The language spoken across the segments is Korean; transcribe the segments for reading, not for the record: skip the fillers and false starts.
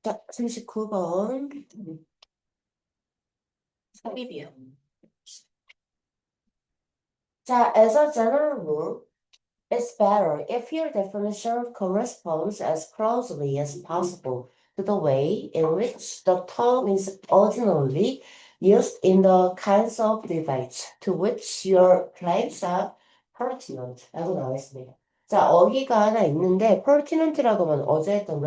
자, 39번. 삽입이요. 자, as a general rule, it's better if your definition corresponds as closely as possible to the way in which the term is originally used in the kinds of debates to which your claims are pertinent. 라고 나와 있습니다. 자, 어휘가 하나 있는데 pertinent라고 하면 어제 했던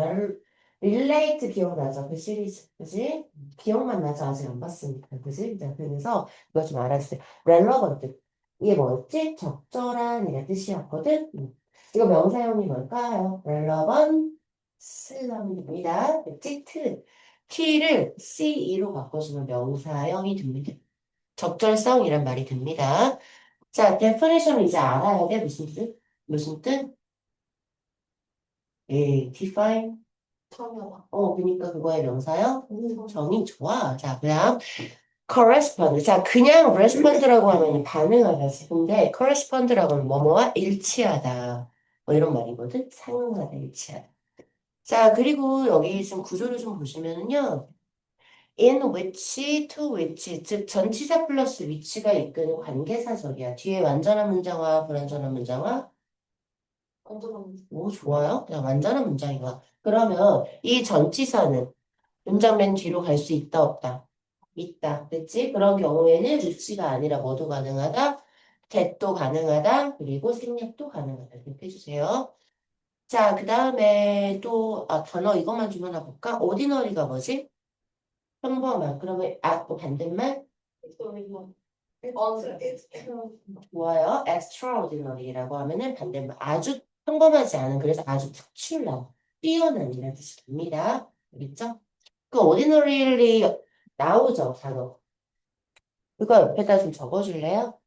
relate 기억나죠? 그 시리즈. 그지? 기억만 나죠? 아직 안 봤으니까. 그지? 자, 그래서 이거 좀 알아주세요. relevant. 이게 뭐였지? 적절한 이란 뜻이었거든. 이거 명사형이 뭘까요? relevant라는 겁니다. 그치? t를 ce로 바꿔주면 명사형이 됩니다. 적절성이란 말이 됩니다. 자, definition 이제 알아야 돼. 무슨 뜻? 무슨 뜻? 예, define. 그러니까 그거의 명사형? 정의 좋아. 자, 그다음 correspond. 자, 그냥 respond라고 하면 반응하다. 근데 correspond라고 하면 뭐뭐와 일치하다. 뭐 이런 말이거든. 상응하다, 일치하다. 자, 그리고 여기 좀 구조를 좀 보시면은요. in which, to which, 즉 전치사 플러스 which가 이끄는 관계사절이야. 뒤에 완전한 문장과 불완전한 문장과 오, 좋아요. 그냥 완전한 문장이야. 그러면 이 전치사는 문장 맨 뒤로 갈 수 있다, 없다? 있다. 됐지? 그런 경우에는 위치가 아니라 뭐도 가능하다? 대도 가능하다. 그리고 생략도 가능하다. 이렇게 해주세요. 자, 그 다음에 또, 단어 이것만 좀 하나 볼까? 오디너리가 뭐지? 평범한. 그러면, 또 반대말? 좋아요. extraordinary라고 하면은 반대말. 아주 평범하지 않은, 그래서 아주 특출난, 뛰어난 이라는 뜻이 됩니다. 알겠죠? 그 ordinarily 나오죠, 단어. 그거 옆에다 좀 적어줄래요?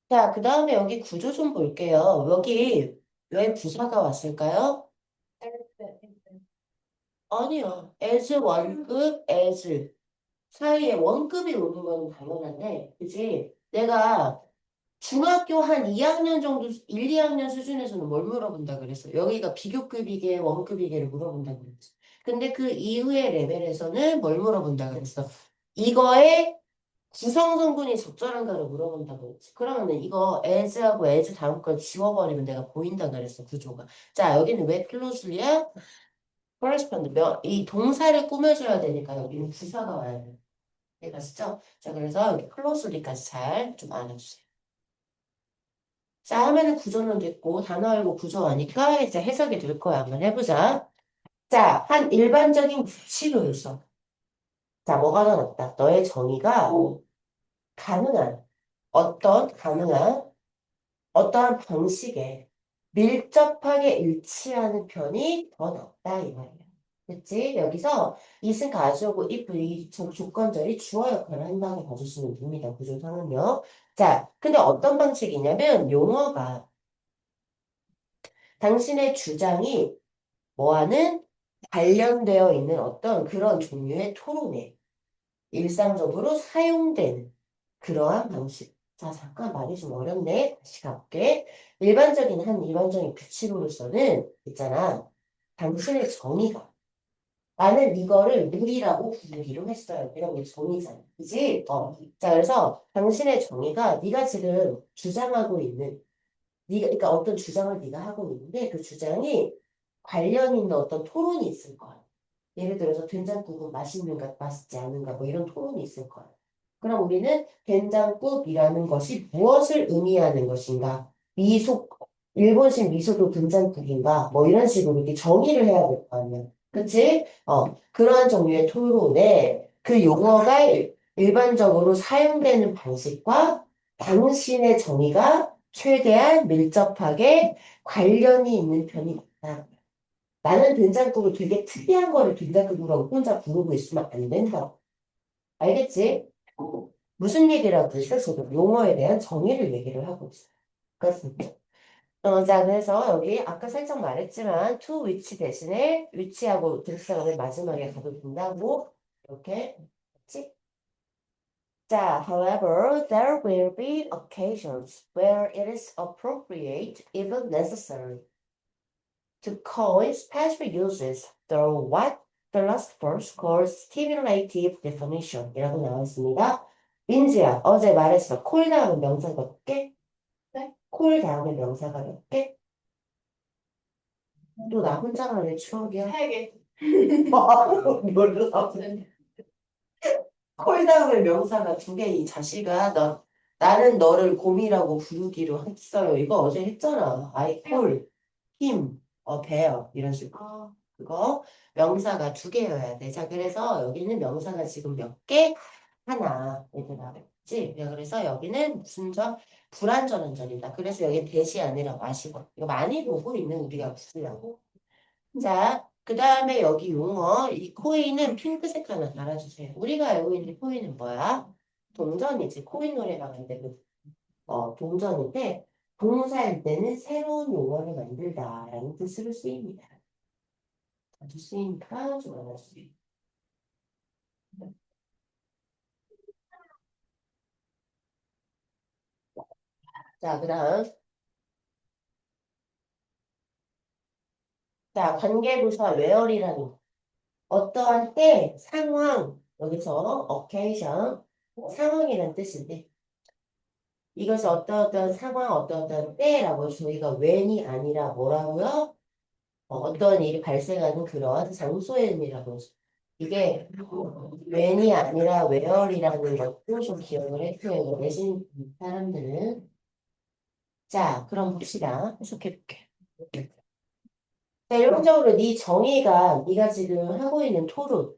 자, 그 다음에 여기 구조 좀 볼게요. 여기 왜 부사가 왔을까요? 아니요. as 원급, as 사이에 원급이 오는 건 당연한데, 그치? 내가 중학교 한 2학년 정도, 1, 2학년 수준에서는 뭘 물어본다 그랬어? 여기가 비교급이게, 원급이게를 물어본다 그랬어. 근데 그 이후의 레벨에서는 뭘 물어본다 그랬어? 이거의 구성 성분이 적절한가를 물어본다고 했지. 그러면은 이거 as하고 as 다음 걸 지워버리면 내가 보인다 그랬어, 구조가. 자, 여기는 왜 closelly야? correspond. 이 동사를 꾸며줘야 되니까 여기는 부사가 와야 돼. 아시죠? 자, 그래서 여기 closelly까지 잘 좀 알아주세요. 자, 하면은 구조는 됐고, 단어 알고 구조 아니까 이제 해석이 될 거야. 한번 해보자. 자, 한 일반적인 규칙을 써. 자, 뭐가 나왔다? 너의 정의가 가능한, 가능한 어떠한 방식에 밀접하게 일치하는 편이 더 낫다 이 말이야. 그치? 여기서 이승 가져오고 if 이 조건절이 주어 역할을 한다고 봐주시면 됩니다. 구조상은요. 자, 근데 어떤 방식이냐면 용어가 당신의 주장이 뭐하는 관련되어 있는 어떤 그런 종류의 토론에 일상적으로 사용되는 그러한 방식. 자, 잠깐 말이 좀 어렵네. 다시 가볼게. 일반적인 규칙으로서는 있잖아. 당신의 정의가. 나는 이거를 물이라고 부르기로 했어요. 이런 게 정의잖아. 그지? 자, 그래서 당신의 정의가 네가 지금 주장하고 있는, 그러니까 어떤 주장을 네가 하고 있는데 그 주장이 관련 있는 어떤 토론이 있을 거야. 예를 들어서 된장국은 맛있는가 맛있지 않은가 뭐 이런 토론이 있을 거야. 그럼 우리는 된장국이라는 것이 무엇을 의미하는 것인가? 미소, 일본식 미소도 된장국인가? 뭐 이런 식으로 이렇게 정의를 해야 될 거 아니야. 그치? 그러한 종류의 토론에 그 용어가 일반적으로 사용되는 방식과 당신의 정의가 최대한 밀접하게 관련이 있는 편이 맞다. 나는 된장국을 되게 특이한 거를 된장국이라고 혼자 부르고 있으면 안 된다. 알겠지? 무슨 얘기를 하고 있어? 지금 용어에 대한 정의를 얘기를 하고 있어. 그렇습니다. 자, 그래서 여기 아까 살짝 말했지만 to which 대신에 which하고 대명사를 마지막에 가도 된다고 이렇게 했지? 자, however, there will be occasions where it is appropriate, even necessary, to coin special uses through what philosophers call stimulative definition 이라고 나와 있습니다. 민지야, 어제 말했어. 콜 다음에 명사가 몇 개? 네? 콜 다음에 명사가 몇 개? 또 나 혼자만의 추억이야. 3개. 몰라. 콜 다음에 명사가 2개, 이 자식아. 나는 너를 곰이라고 부르기로 했어요. 이거 어제 했잖아. I call him a bear. 이런 식으로. 그거 명사가 2개여야 돼. 자, 그래서 여기는 명사가 지금 몇 개? 하나. 얘들아. 그치? 그래서 여기는 무슨 절? 불완전한 절이다. 그래서 여기 대시 아니라 마시고. 이거 많이 보고 있는 우리가 쓰려고. 자, 그 다음에 여기 용어, 이 코인은 핑크색 하나 달아주세요. 우리가 알고 있는 코인은 뭐야? 동전이지. 코인 노래방인데, 동전인데, 동사일 때는 새로운 용어를 만들다라는 뜻으로 쓰입니다. 자주 쓰이니까 좀 알아주세요. 자, 그 다음. 자, 관계부사 where이라는 거. 어떠한 때, 상황, 여기서 occasion, 상황이라는 뜻인데, 이것이 어떤 상황, 어떤 때라고 저희가 when이 아니라 뭐라고요? 어떤 일이 발생하는 그런 장소의 의미라고 하죠. 이게 when이 아니라 where이라는 것도 좀 기억을 해줘요. 내신 사람들은. 자, 그럼 봅시다. 해석해볼게. 자, 일반적으로 네 정의가 네가 지금 하고 있는 토론에서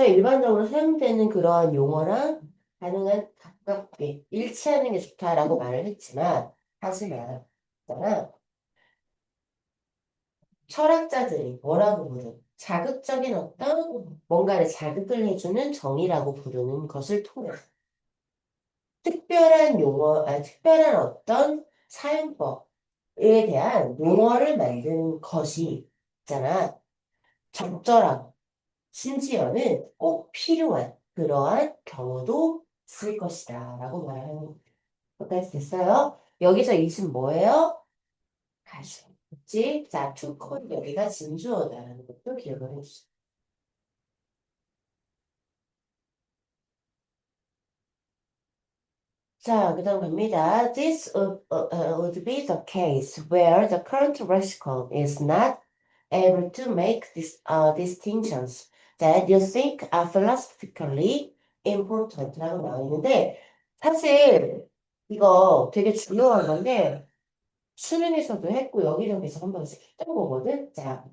일반적으로 사용되는 그러한 용어랑 가능한 가깝게 일치하는 게 좋다라고 말을 했지만 하지만 있잖아. 철학자들이 뭐라고 부르는 자극적인 어떤 뭔가를 자극을 해주는 정의라고 부르는 것을 통해 특별한 용어, 특별한 어떤 사용법에 대한 용어를 만드는 것이 있잖아. 적절하고 심지어는 꼭 필요한 그러한 경우도 있을 것이다 라고 말하는 것까지 됐어요. 여기서 이은 뭐예요? 가수. 그치? 자, 투콘 여기가 진주어다라는 것도 기억을 해주세요. 자, 그 다음 갑니다. This would be the case where the current lexicon is not able to make distinctions that you think are philosophically important 라고 나와 있는데, 사실 이거 되게 중요한 건데, 수능에서도 했고, 여기저기서 한 번씩 했던 거거든? 자,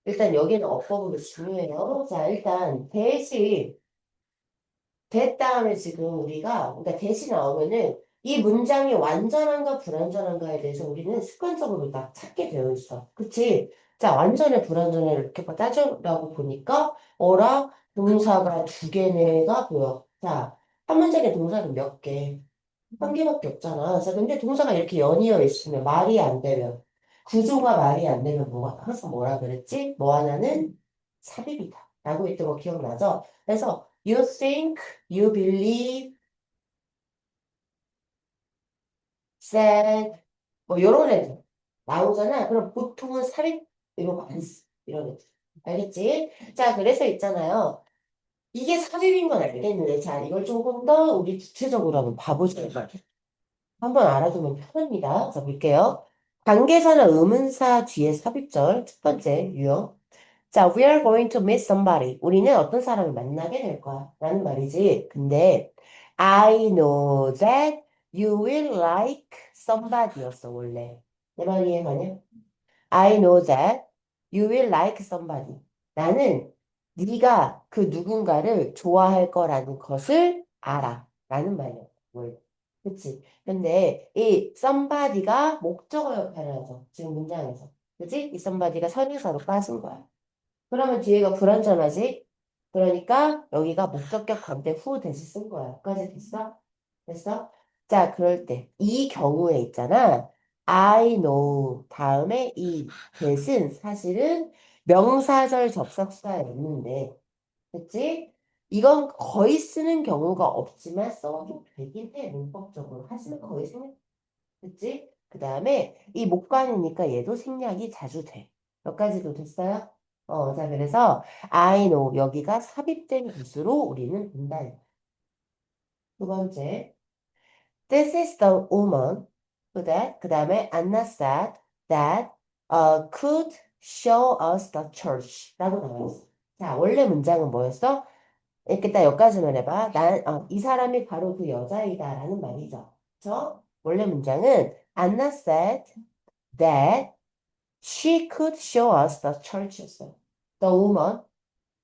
일단 여기는 어법으로 중요해요. 자, 일단 대시 대 다음에 지금 우리가 그러니까 대시 나오면은 이 문장이 완전한가 불완전한가에 대해서 우리는 습관적으로 딱 찾게 되어 있어. 그치? 자, 완전해 불완전해 이렇게 따져라고 보니까 어라 동사가 2개네가 보여. 자, 한 문장에 동사는 몇 개? 1개밖에 없잖아. 자, 근데 동사가 이렇게 연이어 있으면 말이 안 되면 구조가 말이 안 되면 항상 뭐라 그랬지? 뭐 하나는 삽입이다. 라고 했던 거 기억나죠? 그래서 you think, you believe, said 뭐 요런 애들 나오잖아. 그럼 보통은 삽입 이러고 안 써. 이런 애들. 알겠지? 자, 그래서 있잖아요. 이게 삽입인 건 알겠는데 자, 이걸 조금 더 우리 구체적으로 한번 봐보자. 한번 알아두면 편합니다. 자, 볼게요. 관계사나 의문사 뒤에 삽입절 첫 번째 유형. 자, we are going to meet somebody. 우리는 어떤 사람을 만나게 될 거야. 라는 말이지. 근데 I know that you will like somebody였어, 원래. 내 말 이해가냐? I know that You will like somebody. 나는 네가 그 누군가를 좋아할 거라는 것을 알아. 라는 말이야. 뭘. 그치? 근데 이 somebody가 목적어 역할을 하죠. 지금 문장에서. 그치? 이 somebody가 선유사로 빠진 거야. 그러면 뒤에가 불완전하지? 그러니까 여기가 목적격 관대 후 대시 쓴 거야. 여기까지 됐어? 됐어? 자, 그럴 때 이 경우에 있잖아. I know 다음에 이 that은 사실은 명사절 접속사에 있는데, 그치? 이건 거의 쓰는 경우가 없지만 써도 되긴 해, 문법적으로. 하지만 거의 쓰는 그치? 그 다음에 이 목관이니까 얘도 생략이 자주 돼. 여기까지도 됐어요? 자, 그래서 I know 여기가 삽입된 것으로 우리는 본다. 두 번째, this is the woman 그 다음에 Anna said that could show us the church 라고 나와있어. 자, 원래 문장은 뭐였어? 이렇게 딱 여기까지만 해봐. 이 사람이 바로 그 여자이다 라는 말이죠. 그쵸? 원래 문장은 Anna said that she could show us the church였어요. The woman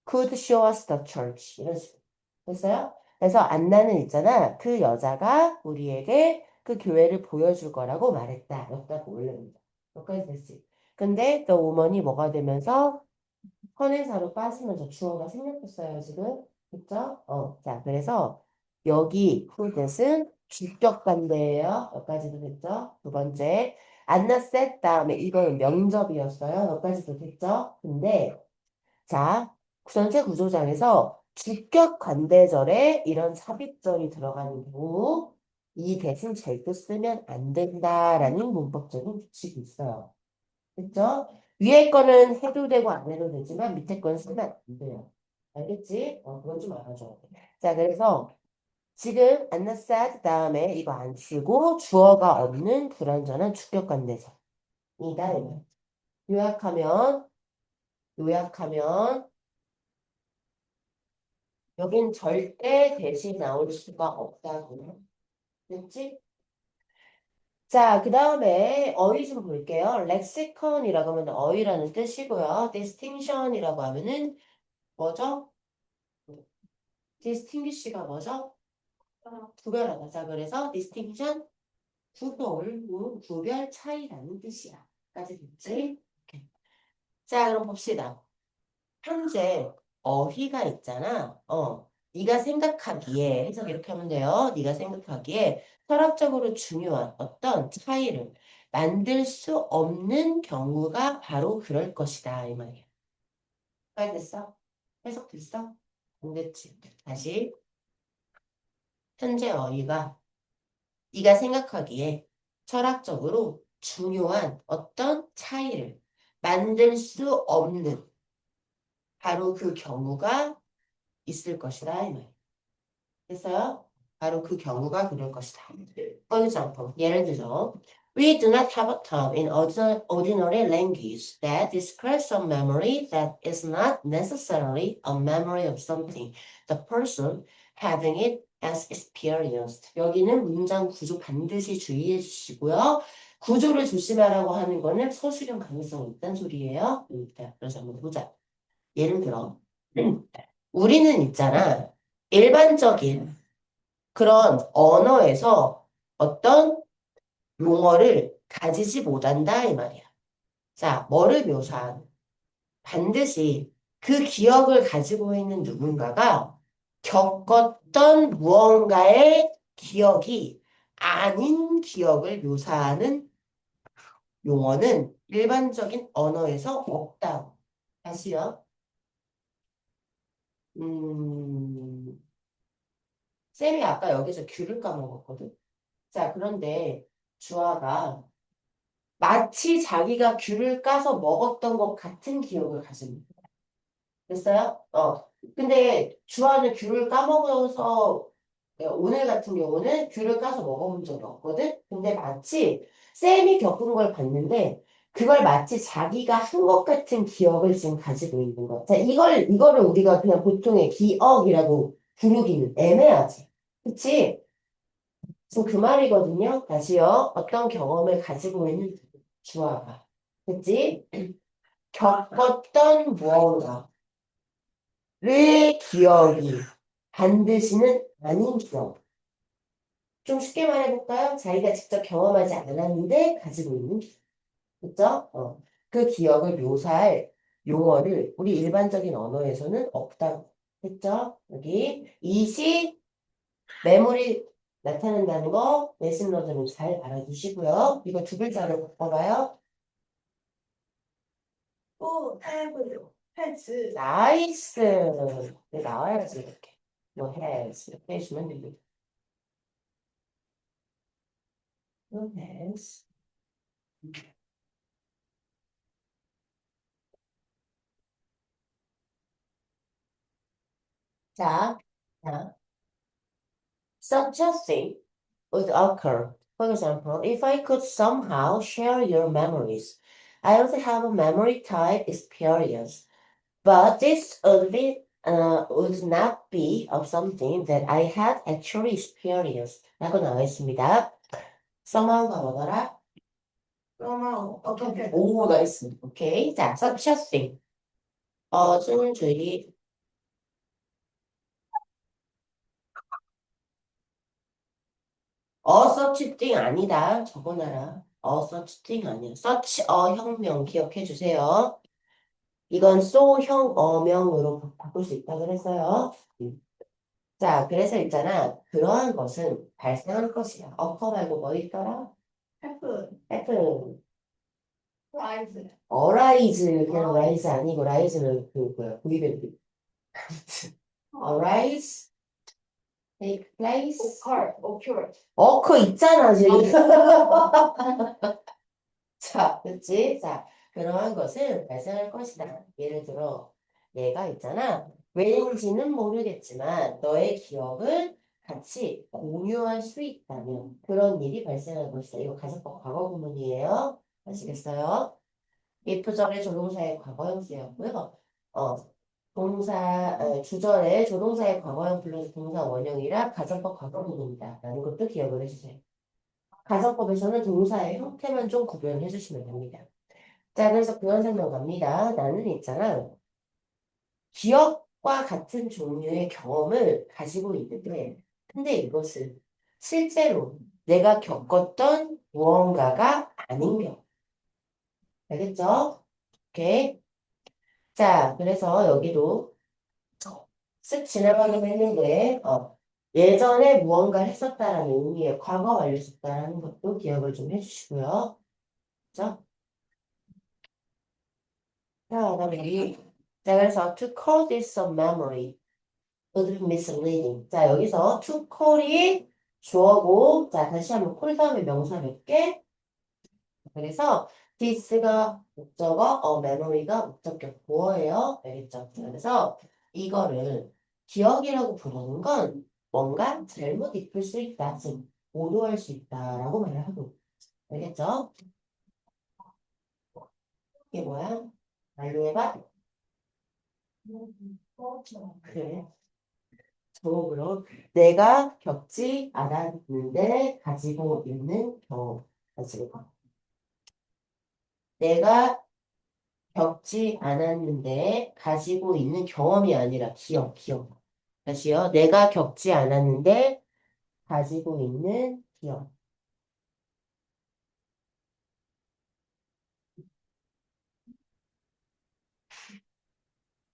could show us the church. 이런 식으로. 됐어요? 그래서 안나는 있잖아. 그 여자가 우리에게 그 교회를 보여줄 거라고 말했다. 여기다 올려놓는다. 여기까지 됐지. 근데 the woman이 뭐가 되면서 선행사로 빠지면서 주어가 생략됐어요, 지금. 그쵸? 자, 그래서 여기 whothat은 주격 관대예요. 여기까지도 됐죠? 두 번째, 안나 said 다음에 이거는 명접이었어요. 여기까지도 됐죠? 근데 자, 전체 구조장에서 주격 관대절에 이런 삽입절이 들어가는 경우 이 대신 절대 쓰면 안 된다라는 문법적인 규칙이 있어요. 그죠? 위에 거는 해도 되고 안 해도 되지만 밑에 거는 쓰면 안 돼요. 알겠지? 그건 좀 알아줘야 돼. 자, 그래서 지금 안나 said 다음에 이거 안 쓰고 주어가 없는 불완전한 주격관대절. 이다. 요약하면, 요약하면, 여긴 절대 대신 나올 수가 없다고. 됐지? 자, 그 다음에 어휘 좀 볼게요. 렉시컨이라고 하면 어휘라는 뜻이고요. distinction이라고 하면은 뭐죠? distinguish가 뭐죠? 구별하다. 자, 그래서 distinction, 구별, 차이라는 뜻이야. 까지 됐지? 오케이. 자, 그럼 봅시다. 현재 어휘가 있잖아. 네가 생각하기에 해석 이렇게 하면 돼요. 네가 생각하기에 철학적으로 중요한 어떤 차이를 만들 수 없는 경우가 바로 그럴 것이다 이 말이야. 잘 됐어? 해석 됐어? 안 됐지? 다시 현재 어휘가 네가 생각하기에 철학적으로 중요한 어떤 차이를 만들 수 없는 바로 그 경우가 있을 것이다 이 말이야. 됐어요? 바로 그 경우가 그럴 것이다. For example, 예를 들어, we do not have a term in ordinary language that describes some memory that is not necessarily a memory of something. The person having it has experienced. 여기는 문장 구조 반드시 주의해 주시고요. 구조를 조심하라고 하는 거는 서술형 가능성이 있다는 소리예요. 그래서 한번 보자. 예를 들어, 우리는 있잖아. 일반적인 그런 언어에서 어떤 용어를 가지지 못한다 이 말이야. 자, 뭐를 묘사한? 반드시 그 기억을 가지고 있는 누군가가 겪었던 무언가의 기억이 아닌 기억을 묘사하는 용어는 일반적인 언어에서 없다고. 다시요. 음, 쌤이 아까 여기서 귤을 까먹었거든. 자, 그런데 주아가 마치 자기가 귤을 까서 먹었던 것 같은 기억을 가집니다. 됐어요? 근데 주아는 귤을 까먹어서 오늘 같은 경우는 귤을 까서 먹어본 적이 없거든? 근데 마치 쌤이 겪은 걸 봤는데 그걸 마치 자기가 한 것 같은 기억을 지금 가지고 있는 거야. 자, 이거를 우리가 그냥 보통의 기억이라고 부르기는 애매하지. 그치? 지금 그 말이거든요. 다시요. 어떤 경험을 가지고 있는 주어가. 그치? 겪었던 무언가를 기억이 반드시는 아닌 기억. 좀 쉽게 말해볼까요? 자기가 직접 경험하지 않았는데 가지고 있는 기억. 그죠? 그 기억을 묘사할 용어를 우리 일반적인 언어에서는 없다고 했죠? 여기 이시 메모리 나타낸다는 거 메신러들은 잘 알아두시고요. 이거 두 글자로 바꿔봐요. 오, have, has. 나이스. 네, 나와야지 이렇게. 뭐 has 이렇게 해주면 됩니다. 뭐 has. 자, 자, such a thing would occur. For example, if I could somehow share your memories, I would have a memory type experience. But this would not be of something that I had actually experienced. 라고 나와 있습니다. somehow 뭐더라? somehow. 오케이. 오, 나이스. 오케이. 자, such a thing. 준주의. such thing 아니다. 적어놔라. such thing 아니야. such a 혁명 기억해 주세요. 이건 소형 어명으로 바꿀 수 있다 그랬어요. 자, 그래서 있잖아. 그러한 것은 발생할 것이야. 어커 말고 뭐 있더라? happen. arise. 그냥 rise 아니고 rise는 그 뭐야? 구입의 arise, take place. occur 있잖아, 지금. 자, 그치? 자, 그러한 것은 발생할 것이다. 예를 들어, 얘가 있잖아. 왜인지는 모르겠지만, 너의 기억을 같이 공유할 수 있다면, 그런 일이 발생할 것이다. 이거 가정법 과거 구문이에요. 아시겠어요? if절의 조동사의 과거형 쓰였고요. 어, 주절의 조동사의 과거형 플러스 동사 원형이라 가정법 과거 구문이다. 라는 것도 기억을 해주세요. 가정법에서는 동사의 형태만 좀 구별해 주시면 됩니다. 자, 그래서 그런 설명 갑니다. 나는 있잖아. 기억과 같은 종류의 경험을 가지고 있는데, 근데 이것은 실제로 내가 겪었던 무언가가 아닌 경우. 알겠죠? 오케이. 자, 그래서 여기도 쓱 지나가긴 했는데, 예전에 무언가 했었다라는 의미의 과거 완료 썼다라는 것도 기억을 좀 해주시고요. 그죠? 자, 그다음에 자, 그래서 to call this a memory would be misleading. 자, 여기서 to call이 주어고, 자, 다시 한번 call 다음에 명사 몇 개? 그래서 this가 목적어, memory가 목적격 보어예요. 알겠죠? 그래서 이거를 기억이라고 부르는 건 뭔가 잘못 입힐 수 있다, 즉 오도할 수 있다라고 말을 하고, 알겠죠? 이게 뭐야? 말로 해봐. 그래. 경험으로 내가 겪지 않았는데 가지고 있는 경험. 가지고. 내가 겪지 않았는데 가지고 있는 경험이 아니라 기억. 다시요. 내가 겪지 않았는데 가지고 있는 기억.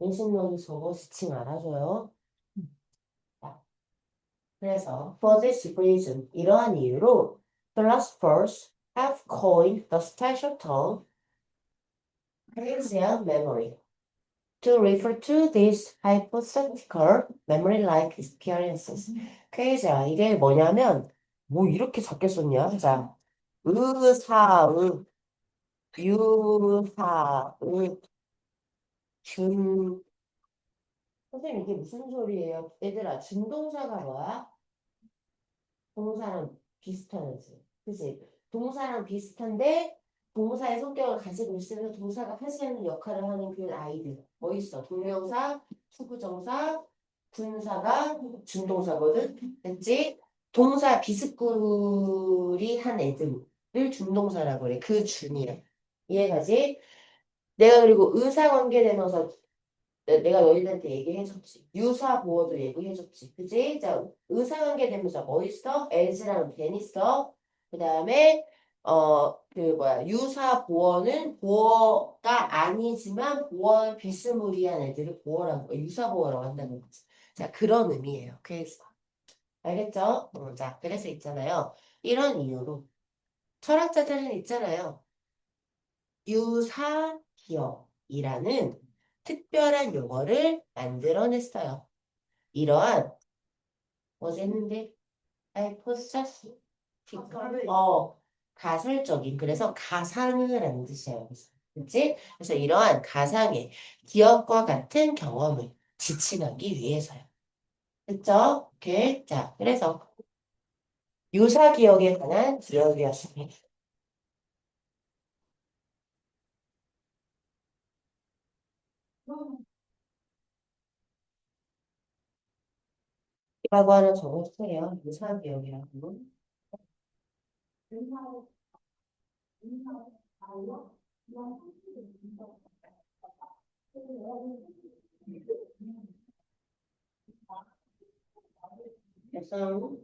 인식력이 저거 지칭 알아줘요. 자, 그래서 for this reason 이러한 이유로 philosophers have coined the special term Bayesian memory. To refer to these hypothetical memory-like experiences. 퀴즈야. 이게 뭐냐면, 뭐 이렇게 적게 썼냐? 자, 의사의, 유사의, 준, 선생님 이게 무슨 소리예요? 얘들아, 준동사가 뭐야? 동사랑 비슷하지. 그치? 동사랑 비슷한데 동사의 성격을 가지고 있으면 동사가 하시는 역할을 하는 그 아이들. 뭐 있어? 동명사, 투부정사, 분사가 준동사거든. 됐지? 동사 비스꾸리 한 애들을 준동사라고 그래. 그 준이야. 이해가지? 내가 그리고 의사관계 되면서 내가 너희들한테 얘기해줬지. 유사보호도 얘기해줬지. 그지? 자, 의사관계 되면서 뭐 있어? as랑 than 있어. 그 다음에 그 뭐야 유사보어는 보어가 아니지만 보어 비스무리한 애들을 보어라고 유사보어라고 한다는 거지. 자, 그런 의미예요. 그래서 알겠죠? 자, 그래서 있잖아요. 이런 이유로 철학자들은 있잖아요. 유사기억이라는 특별한 용어를 만들어냈어요. 이러한 어제 했는데 하이포스타스 가설적인 그래서 가상을 하는 뜻이에요. 그치? 그래서 이러한 가상의 기억과 같은 경험을 지칭하기 위해서요. 됐죠? 오케이. 자, 그래서 유사기억에 관한 기억이었습니다. 라고 하나 적어주세요. 유사기억이라고. 그래서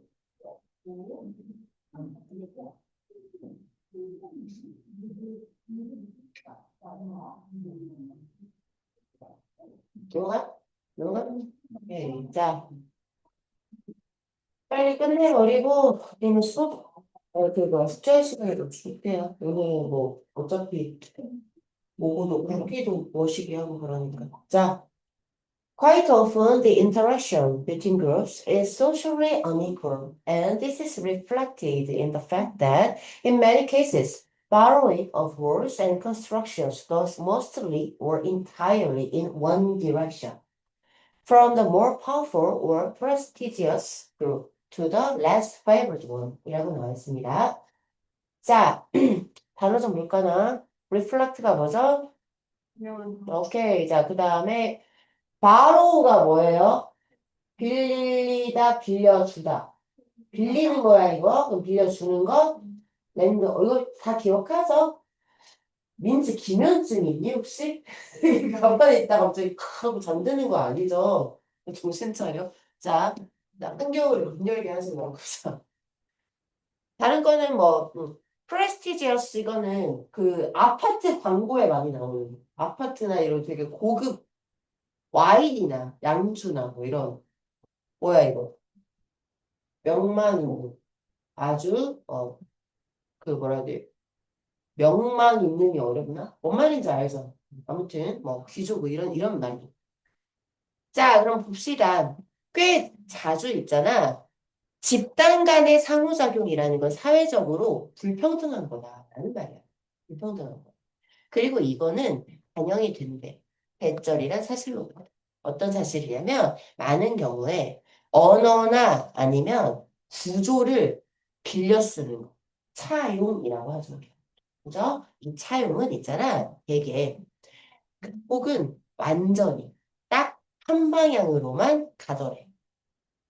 들어가? 들어가? 네. 자, 빨리 끝내버리고, 우리는 수업, 숙제 시간에 좀 줄게요. 오늘 뭐, 어차피, 모고도, 국기도 모시게 하고 그러니까. 자, quite often the interaction between groups is socially unequal, and this is reflected in the fact that, in many cases, borrowing of words and constructions goes mostly or entirely in one direction. From the more powerful or prestigious group to the less favored one 이라고 나와 있습니다. 자, 단어 좀 볼까나? reflect가 뭐죠? 오케이. 자, 그 다음에 borrow가 뭐예요? 빌리다, 빌려주다. 빌리는 거야, 이거? 그럼 빌려주는 거? 랜드, 이거 다 기억하죠? 민지 기면증 있니, 혹시? 가만히 있다 갑자기 하고 잠드는 거 아니죠? 정신 차려. 자, 나 한겨울에 문 열게 하지 말고. 자, 다른 거는 뭐, 프레스티지어스 이거는 그 아파트 광고에 많이 나오는 아파트나 이런 되게 고급 와인이나 양주나 뭐 이런, 뭐야 이거? 명망 있는, 아주, 그 뭐라 해야 돼? 명망 있는이 어렵나? 뭔 말인지 알죠? 아무튼, 뭐, 귀족 뭐 이런 말. 자, 그럼 봅시다. 꽤 자주 있잖아. 집단 간의 상호작용이라는 건 사회적으로 불평등한 거다라는 말이야. 불평등한 거. 그리고 이거는 반영이 된대. 배절이란 사실로. 어떤 사실이냐면 많은 경우에 언어나 아니면 구조를 빌려 쓰는 거. 차용이라고 하죠. 그죠? 이 차용은 있잖아. 되게 혹은 완전히 딱 한 방향으로만 가더래.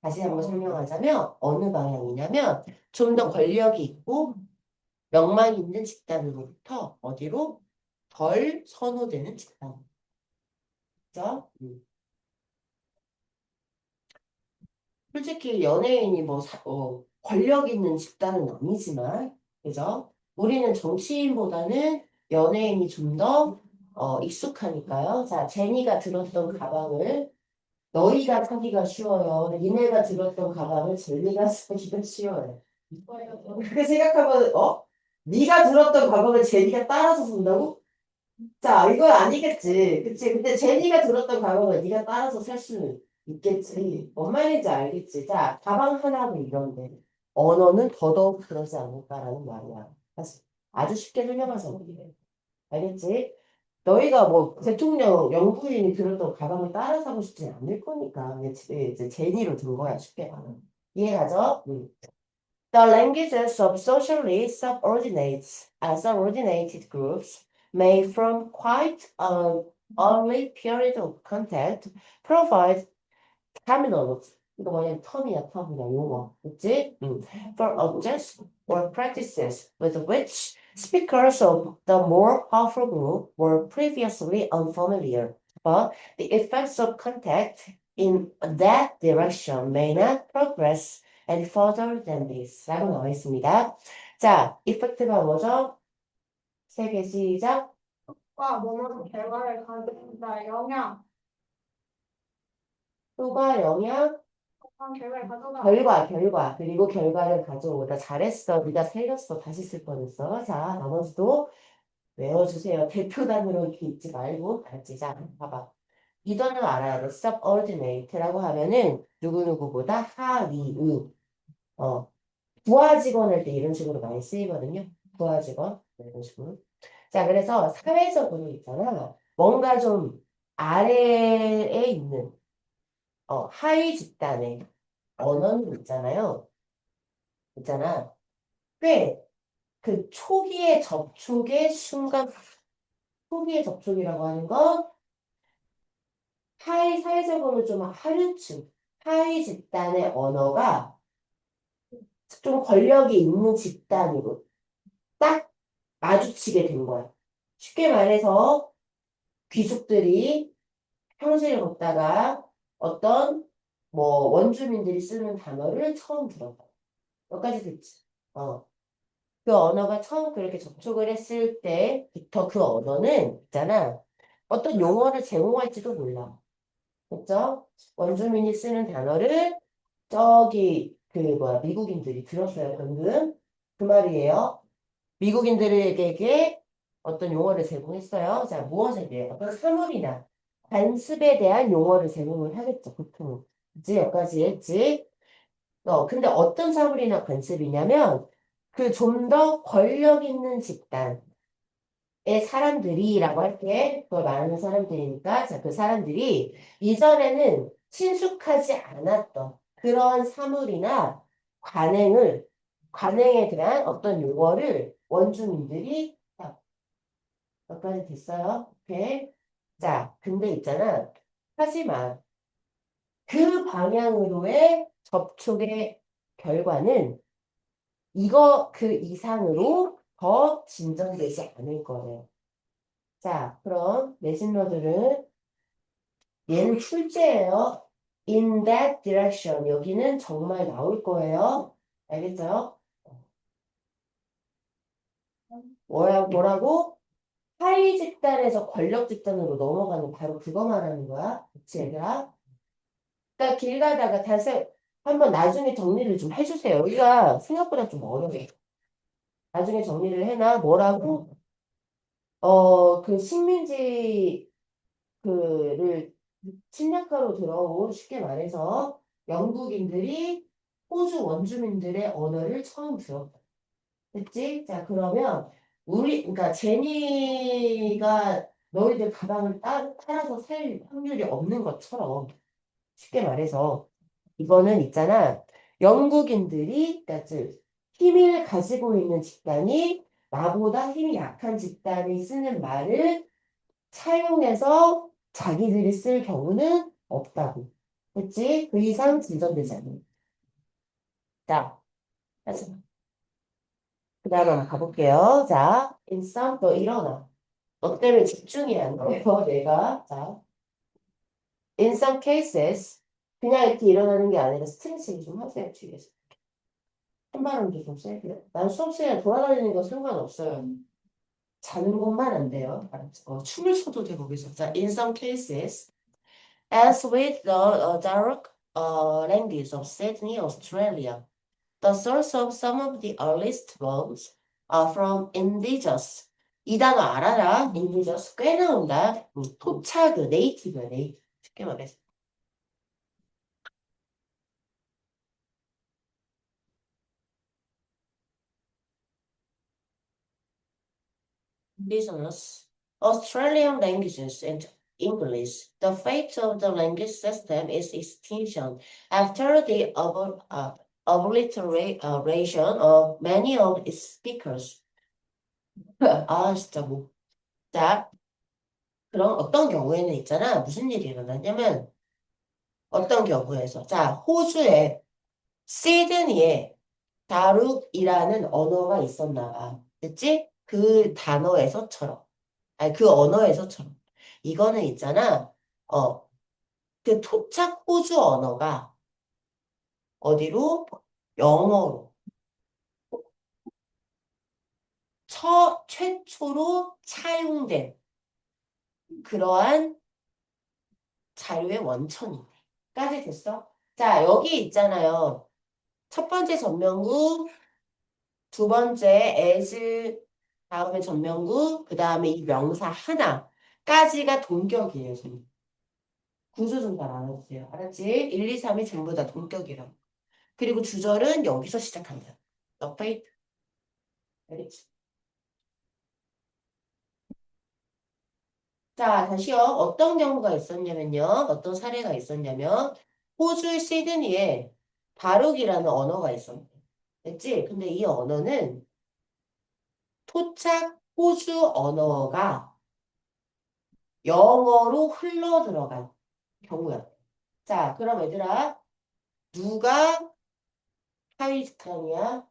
다시 한번 설명하자면 어느 방향이냐면 좀 더 권력이 있고 명망 있는 집단으로부터 어디로 덜 선호되는 집단. 그죠? 솔직히 연예인이 뭐 권력 있는 집단은 아니지만 그죠? 우리는 정치인보다는 연예인이 좀 더 익숙하니까요. 자, 제니가 들었던 가방을 너희가 사기가 쉬워요. 니네가 들었던 가방을 젤리가 사기가 쉬워요. 그렇게 생각하면 네가 들었던 가방을 제니가 따라서 산다고? 자, 이건 아니겠지. 그치? 근데 제니가 들었던 가방을 네가 따라서 살 수는 있겠지. 뭔 말인지 알겠지? 자, 가방 하나는 이런데 언어는 더더욱 그러지 않을까라는 말이야. 사실 아주 쉽게 설명해서 그래. 알겠지? 너희가 뭐 대통령 영부인이 들었던 가방을 따라 사고 싶지 않을 거니까 이제 제니로 든 거야 쉽게 말하면 이해가죠? The languages of socially subordinated groups may from quite an early period of contact provide terminology 이거 뭐냐면 텀이야 용어 그치? For objects or practices with which Speakers of the more powerful group were previously unfamiliar, but the effects of contact in that direction may not progress any further than this. 라고 나와 있습니다. 자, 이펙트가 뭐죠? 세 개 시작. 과 뭐뭐 결과를 가져온다. 영향, 효과, 영향, 어떤 결과를 가져다. 결과. 그리고 결과를 가져오다. 잘했어. 네가 살렸어. 다시 쓸 뻔했어. 자, 나머지도 외워주세요. 대표단으로 이렇게 읽지 말고. 알지? 자, 봐봐. 이 단어 알아야 돼. subordinate라고 하면은 누구누구보다 하위의. 부하 직원 할 때 이런 식으로 많이 쓰이거든요. 부하 직원. 네, 이런 식으로. 자, 그래서 사회적으로 있잖아. 뭔가 좀 아래에 있는, 하위 집단의 언어는 있잖아요. 있잖아. 꽤 그 초기의 접촉이라고 하는 건 사회적으로 좀 하류층, 하위 집단의 언어가 좀 권력이 있는 집단으로 딱 마주치게 된 거야. 쉽게 말해서 귀족들이 평생을 걷다가 어떤 뭐 원주민들이 쓰는 단어를 처음 들어봐. 여기까지 듣지? 그 언어가 처음 그렇게 접촉을 했을 때부터 그 언어는 있잖아. 어떤 용어를 제공할지도 몰라. 그죠? 원주민이 쓰는 단어를 저기 그 뭐야 미국인들이 들었어요 방금 그 말이에요. 미국인들에게 어떤 용어를 제공했어요. 자 무엇에 대해 어떤 사물이나 관습에 대한 용어를 제공을 하겠죠 보통. 그치 여기까지 했지. 근데 어떤 사물이나 관습이냐면 그 좀 더 권력 있는 집단 의 사람들이라고 할게. 그걸 말하는 사람들이니까. 자, 그 사람들이 이전에는 친숙하지 않았던 그런 사물이나 관행에 대한 어떤 용어를 원주민들이, 자, 몇 가지 됐어요? 오케이. 자, 근데 있잖아. 하지만 그 방향으로의 접촉의 결과는 그 이상으로 더 진전되지 않을 거예요. 자, 그럼 메신러들은 얘는 출제예요. In that direction. 여기는 정말 나올 거예요. 알겠죠? 뭐라고? 하위 집단에서 권력 집단으로 넘어가는 바로 그거 말하는 거야. 그치, 얘들아? 그러니까 길 가다가 다시 한번 나중에 정리를 좀 해주세요. 여기가 생각보다 좀 어려워요. 나중에 정리를 해놔. 뭐라고? 그 식민지 그를 침략하러 들어온 쉽게 말해서 영국인들이 호주 원주민들의 언어를 처음 들었다. 됐지? 자, 그러면 그러니까 제니가 너희들 가방을 따라서 살 확률이 없는 것처럼 쉽게 말해서 이거는 있잖아. 영국인들이 그러니까 즉 힘을 가지고 있는 집단이 나보다 힘이 약한 집단이 쓰는 말을 사용해서 자기들이 쓸 경우는 없다고. 그치? 그 이상 진전되지 않는. 자, 그 다음 한번 가볼게요. 자, 인싸움 너 일어나. 너 때문에 집중이 안 돼요, 내가. 자, in some cases, 그냥 이렇게 일어나는 게 아니라 스트레칭 좀 하세요, 뒤에서. 한발음도 좀 세게. 난 수업 시간에 돌아다니는 거 상관없어요. 자는 것만 안 돼요. 알았죠? 춤을 춰도 돼, 거기서. 자, in some cases, as with the Darug language of Sydney, Australia, the source of some of the earliest verbs are from indigenous. 이 단어 알아라. indigenous 꽤 나온다. 토착, 네이티브야, 네이티브. 쉽게 말해서. Indigenous Australian languages and English. The fate of the language system is extinction after the obliteration of many of its speakers. 아, 진짜 뭐. 자, 그럼 어떤 경우에는 있잖아. 무슨 일이 일어났냐면, 어떤 경우에서. 자, 호주에, 시드니에 다룩이라는 언어가 있었나 봐. 됐지? 그 단어에서처럼. 아니, 그 언어에서처럼. 이거는 있잖아. 그 토착 호주 언어가 어디로? 영어로. 최초로 차용된 그러한 자료의 원천이네. 까지 됐어? 자, 여기 있잖아요. 첫 번째 전명구, 두 번째 as, 다음에 전명구, 그 다음에 이 명사 하나까지가 동격이에요, 지금. 구조조사 안 해주세요. 알았지? 1, 2, 3이 전부 다 동격이라고. 그리고 주절은 여기서 시작한다. 오케이? 알겠지? 자, 다시요. 어떤 경우가 있었냐면요. 어떤 사례가 있었냐면, 호주 시드니에 바룩이라는 언어가 있었는데. 됐지? 근데 이 언어는 토착 호주 언어가 영어로 흘러 들어간 경우야. 자, 그럼 얘들아, 누가 하위스탄이야?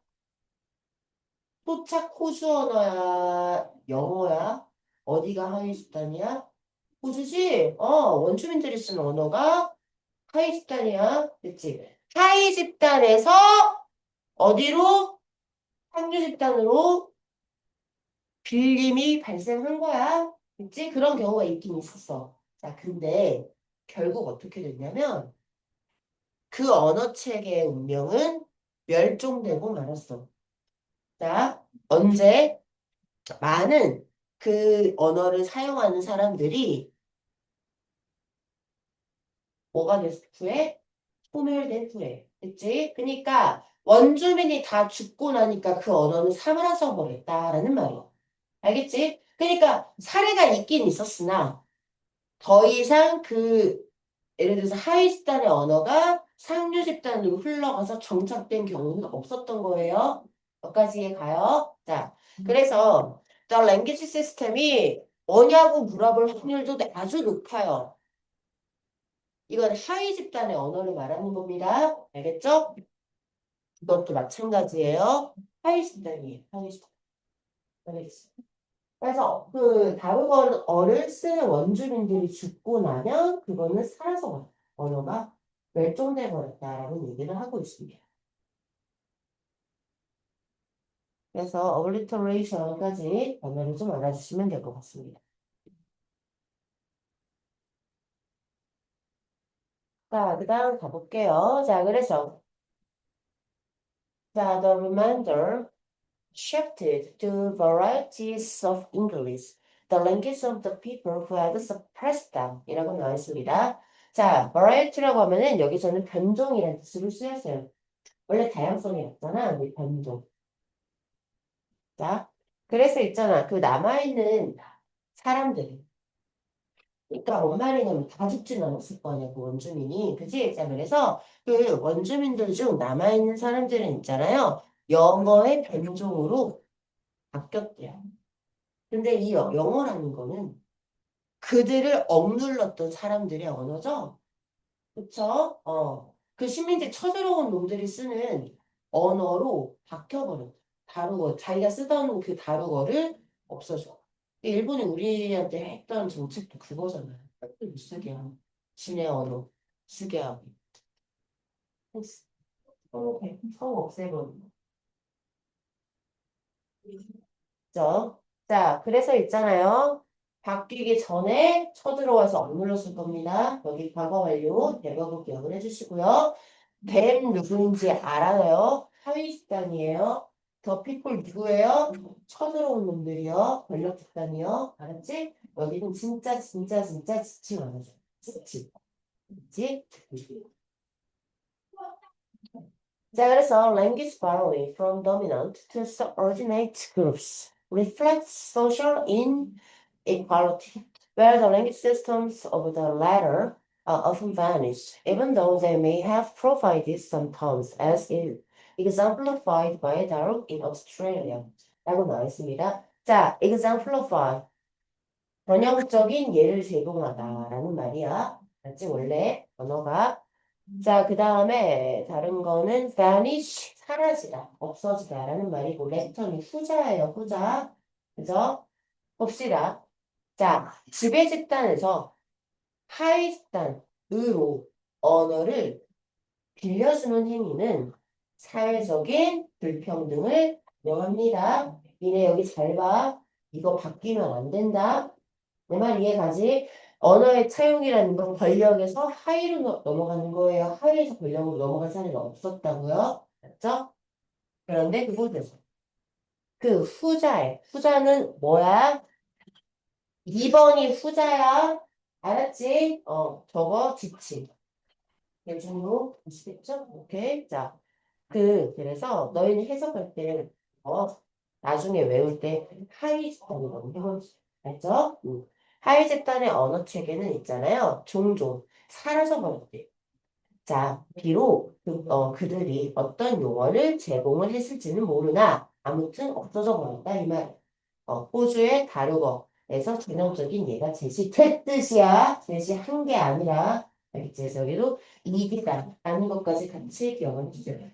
토착 호주 언어야? 영어야? 어디가 하위스탄이야? 호주지? 원주민들이 쓰는 언어가 하위 집단이야. 그치? 하위 집단에서 어디로? 상류 집단으로 빌림이 발생한 거야. 그치? 그런 경우가 있긴 있었어. 자, 근데 결국 어떻게 됐냐면 그 언어 체계의 운명은 멸종되고 말았어. 자, 언제? 많은 그 언어를 사용하는 사람들이 뭐가 됐을 후에? 소멸된 후에. 그치? 그러니까 원주민이 다 죽고 나니까 그 언어는 사라져 버렸다라는 말이야. 알겠지? 그러니까 사례가 있긴 있었으나 더 이상 그 예를 들어서 하위 집단의 언어가 상류 집단으로 흘러가서 정착된 경우는 없었던 거예요. 여기까지 가요. 자, 그래서 the language system이 뭐냐고 물어볼 확률도 아주 높아요. 이건 하위 집단의 언어를 말하는 겁니다. 알겠죠? 이것도 마찬가지예요. 하위 집단이에요. 하위 집단. 알겠지? 그래서 그 다국어를 쓰는 원주민들이 죽고 나면 그거는 사라져 버려. 언어가 멸종돼 버렸다라는 얘기를 하고 있습니다. 그래서 obliteration까지 단어를 좀 알아주시면 될 것 같습니다. 자, 그 다음 가볼게요. 자, 그래서 자, the remainder shifted to varieties of English, the language of the people who had suppressed them 이라고 나와 있습니다. 자, variety라고 하면은 여기서는 변종이라는 뜻으로 쓰였어요. 원래 다양성이 없잖아, 우리 변종. 자, 그래서 있잖아, 그 남아있는 사람들. 그러니까 뭔 말이냐면 다 죽진 않았을 거 아니야, 그 원주민이. 그지? 자, 그래서 그 원주민들 중 남아있는 사람들은 있잖아요. 영어의 변종으로 바뀌었대요. 근데 이 영어라는 거는 그들을 억눌렀던 사람들의 언어죠. 그쵸? 그 식민지 쳐들어온 놈들이 쓰는 언어로 바뀌어버렸다. 다루거, 자기가 쓰던 그 다루거를 없어져. 일본이 우리한테 했던 정책도 그거잖아요. 못 쓰게 하고, 지네 언어 쓰게 하고. 서로 없애버리고. 그죠? 자, 그래서 있잖아요. 바뀌기 전에 쳐들어와서 억눌렀을 겁니다. 여기 과거 완료, 대부분 기억을 해주시고요. 뱀 누구인지 알아요? 하위 집단이에요. 더 피플 누구예요? 쳐들어온 놈들이요. 권력 집단이요. 알았지? 여기는 진짜 지칭 안 해줘. 지칭. 그치? 자, 그래서 language borrowing from dominant to subordinate groups reflects social inequality, where the language systems of the latter often vanish, even though they may have provided some terms, as is exemplified by Daruk in Australia. 라고 나와 있습니다. 자, exemplify. 번역적인 예를 제공하다라는 말이야. 맞지? 원래 언어가. 자, 그 다음에 다른 거는 vanish, 사라지다, 없어지다라는 말이고, return, 후자예요, 후자. 그죠? 봅시다. 자, 지배 집단에서 하위 집단으로 언어를 빌려주는 행위는 사회적인 불평등을 명합니다. 니네 여기 잘 봐. 이거 바뀌면 안 된다. 내 말 이해가지? 언어의 차용이라는 건 권력에서 하위로 넘어가는 거예요. 하위에서 권력으로 넘어간 사례가 없었다고요. 맞죠? 그런데 그곳에서 그 후자는 뭐야? 2번이 후자야. 알았지? 저거 지침. 대중로 아시겠죠? 오케이. 자, 그래서 너희는 해석할 때, 나중에 외울 때 하위 집단이라고 해보지. 알죠? 하위 집단의 언어 체계는 있잖아요. 종종 사라져 버렸대. 자, 비록 그들이 어떤 용어를 제공을 했을지는 모르나 아무튼 없어져 버렸다 이 말. 호주의 다루거에서 전형적인 예가 제시됐듯이야. 제시한 게 아니라 알겠지? 여기도 이기다라는 것까지 같이 기억을 해주세요.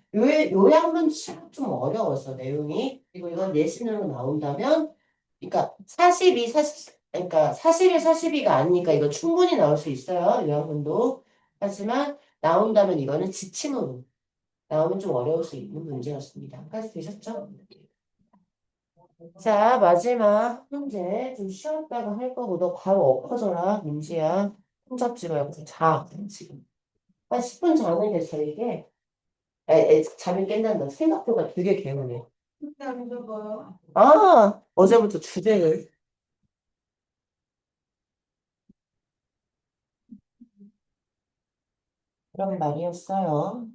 요약은 좀 어려워서 내용이 그리고 이건 내신으로 나온다면 그러니까 42, 40 그러니까 41, 42가 아니니까 이거 충분히 나올 수 있어요. 요약문도. 하지만 나온다면 이거는 지침으로 나오면 좀 어려울 수 있는 문제였습니다. 까지 되셨죠? 자, 마지막 문제 좀 쉬었다가 할 거고 너 바로 엎어져라 민지야. 손잡지 말고 자 지금 한 10분 전에 됐어 이게 잠이 깬단다. 생각보다 되게 개운해. 근데 안 적어요. 아 어제부터 주제를 그런 말이었어요.